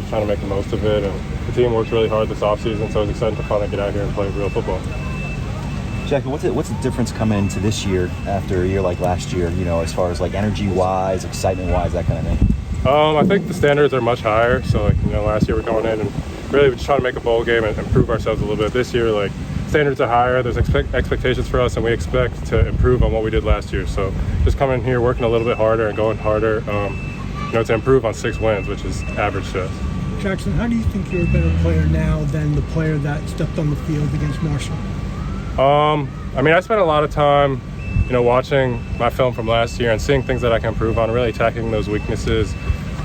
just trying to make the most of it. And the team worked really hard this offseason, so it was exciting to finally get out here and play real football. Jackie, what's the difference coming into this year after a year like last year, as far as like energy-wise, excitement-wise, that kind of thing? I think the standards are much higher. So, last year we're going in and really we're just trying to make a bowl game and improve ourselves a little bit. This year, standards are higher. There's expectations for us, and we expect to improve on what we did last year. So just coming in here, working a little bit harder and going harder, to improve on 6 wins, which is average to us. Jackson, how do you think you're a better player now than the player that stepped on the field against Marshall? I spent a lot of time, watching my film from last year and seeing things that I can improve on, really attacking those weaknesses.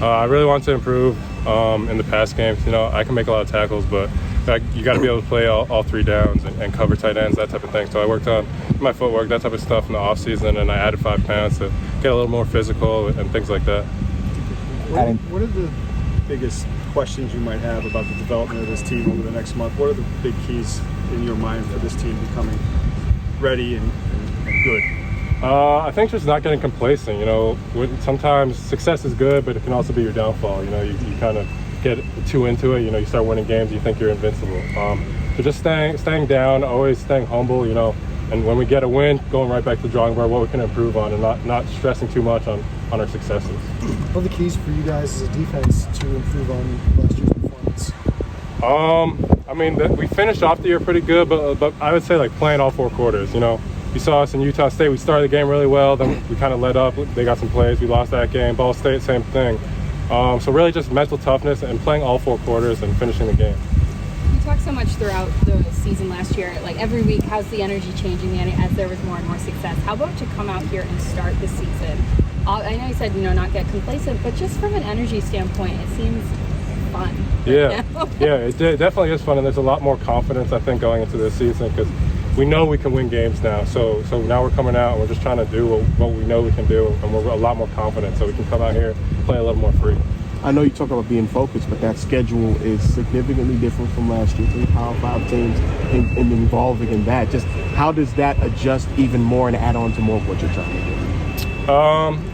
I really want to improve in the pass games. I can make a lot of tackles, but you got to be able to play all 3 downs and cover tight ends, that type of thing. So I worked on my footwork, that type of stuff in the off season, and I added 5 pounds to get a little more physical and things like that. What are the biggest questions you might have about the development of this team over the next month? What are the big keys in your mind for this team becoming ready and good? I think just not getting complacent. Sometimes success is good, but it can also be your downfall. You kind of get too into it. You start winning games, you think you're invincible. So just staying down, always staying humble. And when we get a win, going right back to the drawing board, what we can improve on, and not stressing too much on our successes. What are the keys for you guys as a defense to improve on last year's performance? We finished off the year pretty good, but I would say playing all 4 quarters. You saw us in Utah State. We started the game really well. Then we kind of let up. They got some plays. We lost that game. Ball State, same thing. So really just mental toughness and playing all 4 quarters and finishing the game. You talked so much throughout the season last year. Every week, how's the energy changing as there was more and more success? How about to come out here and start the season? I know you said, not get complacent, but just from an energy standpoint, it seems fun. Yeah, it definitely is fun, and there's a lot more confidence, I think, going into this season because we know we can win games now. So now we're coming out and we're just trying to do what we know we can do, and we're a lot more confident, so we can come out here and play a little more free. I know you talk about being focused, but that schedule is significantly different from last year. 3 Power 5 teams and involving in that. Just how does that adjust even more and add on to more of what you're trying to do?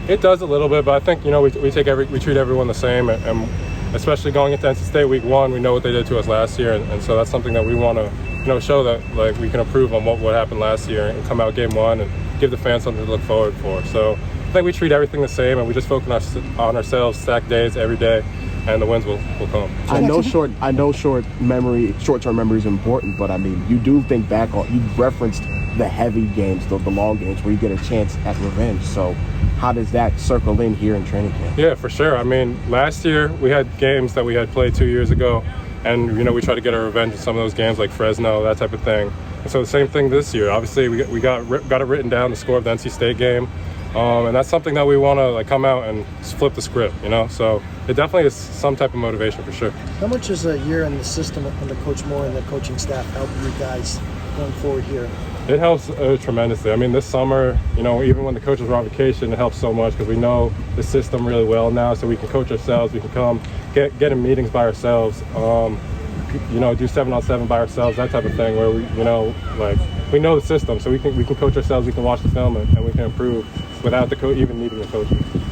It does a little bit, but I think we treat everyone the same, and especially going into NC State week 1, we know what they did to us last year, and so that's something that we want to show that we can improve on what happened last year and come out game 1 and give the fans something to look forward for. So I think we treat everything the same, and we just focus on ourselves, stack days every day, and the wins will come. I know short-term memory is important, but you do think back on, you referenced the heavy games, the long games where you get a chance at revenge. So how does that circle in here in training camp? Yeah, for sure. Last year we had games that we had played 2 years ago, and we tried to get our revenge in some of those games like Fresno, that type of thing. And so the same thing this year. Obviously we got it written down, the score of the NC State game. And that's something that we want to come out and flip the script, So it definitely is some type of motivation for sure. How much is a year in the system under Coach Moore and the coaching staff help you guys going forward here? It helps tremendously. This summer, even when the coaches were on vacation, it helps so much because we know the system really well now, so we can coach ourselves. We can come get in meetings by ourselves, do 7-on-7 by ourselves, that type of thing, where we know the system, so we can coach ourselves. We can watch the film and we can improve without the coach even needing a coach.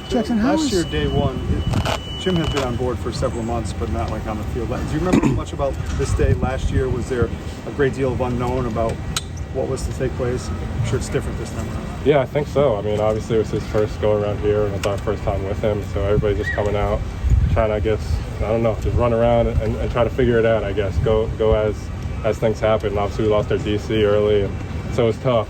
Jackson, last year, day 1, Jim has been on board for several months, but not on the field. Do you remember much about this day last year? Was there a great deal of unknown about what was to take place? I'm sure it's different this time around. Yeah, I think so. Obviously it was his first go around here, and it's our first time with him, so everybody's just coming out, trying to, just run around and try to figure it out, go as things happen. Obviously we lost our DC early, and so it's tough.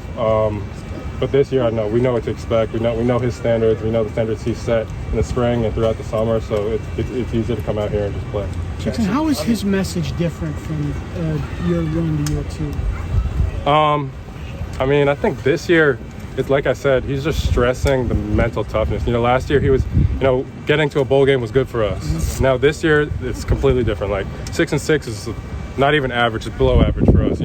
But this year, we know what to expect. We know his standards. We know the standards he set in the spring and throughout the summer, so it's easy to come out here and just play. Jackson, how is his message different from year 1 to year 2? I think this year, it's like I said, he's just stressing the mental toughness. Last year he was, getting to a bowl game was good for us. Mm-hmm. Now this year, it's completely different. 6-6 is not even average, it's below average for us.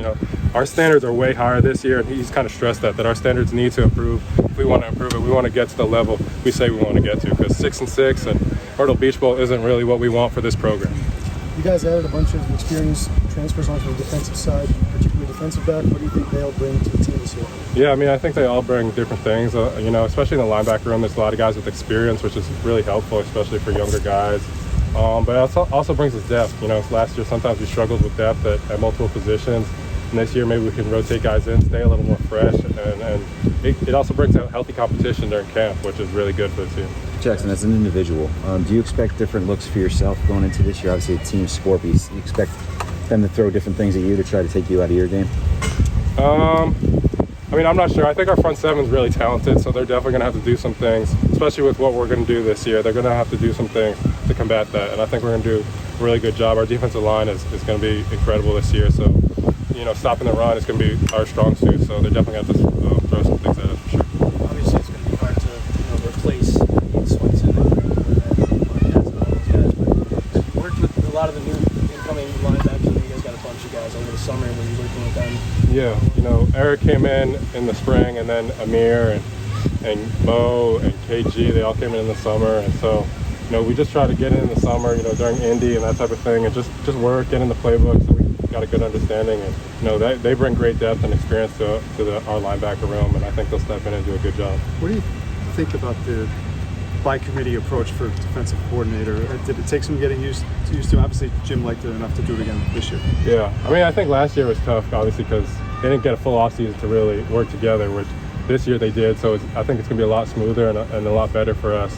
Our standards are way higher this year, and he's kind of stressed that our standards need to improve. If we want to improve it, we want to get to the level we say we want to get to, because 6-6 and Myrtle Beach Bowl isn't really what we want for this program. You guys added a bunch of experienced transfers onto the defensive side, particularly defensive back. What do you think they'll bring to the team this year? Yeah, I think they all bring different things. Especially in the linebacker room, there's a lot of guys with experience, which is really helpful, especially for younger guys. But it also brings us depth. Last year sometimes we struggled with depth at multiple positions. And this year maybe we can rotate guys in, stay a little more fresh, and it also brings out healthy competition during camp, which is really good for the team. Jackson, as an individual, do you expect different looks for yourself going into this year? Obviously, a team sport, but you expect them to throw different things at you to try to take you out of your game? I'm not sure. I think our front seven is really talented, so they're definitely going to have to do some things, especially with what we're going to do this year. They're going to have to do some things to combat that, and I think we're going to do a really good job. Our defensive line is going to be incredible this year, so stopping the run is going to be our strong suit, so they're definitely going to have to throw some things at us for sure. Obviously, it's going to be hard to replace Ian Swenson and all those guys, but you worked with a lot of the new incoming linebackers. You guys got a bunch of guys over the summer when you were working with them. Yeah, Eric came in the spring, and then Amir and Mo and KG, they all came in the summer, and so we just try to get in the summer, during Indy and that type of thing, and just work, get in the playbook, so we got a good understanding, and they bring great depth and experience to our linebacker room, and I think they'll step in and do a good job. What do you think about the by committee approach for defensive coordinator? Did it take some getting used to? Obviously, Jim liked it enough to do it again this year. Yeah, I think last year was tough, obviously, because they didn't get a full offseason to really work together, which this year they did. So I think it's going to be a lot smoother and a lot better for us.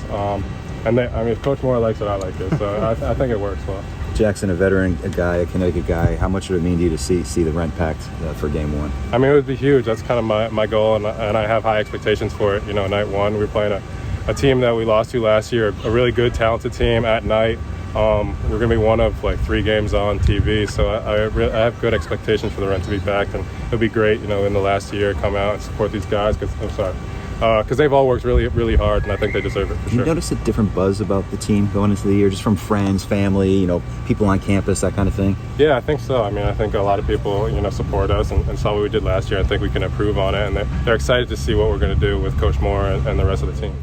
If Coach Moore likes it, I like it. So I think it works well. Jackson, a veteran, a guy, a Connecticut guy, how much would it mean to you to see the rent packed for game one? It would be huge. That's kind of my goal, and I have high expectations for it. Night one, we're playing a team that we lost to last year, a really good, talented team at night. We're going to be one of 3 games on TV, so I have good expectations for the rent to be packed, and it'll be great, in the last year, come out and support these guys, because they've all worked really, really hard, and I think they deserve it for sure. You notice a different buzz about the team going into the year, just from friends, family, people on campus, that kind of thing? Yeah, I think so. I think a lot of people, support us and saw what we did last year. I think we can improve on it, and they're excited to see what we're going to do with Coach Moore and the rest of the team.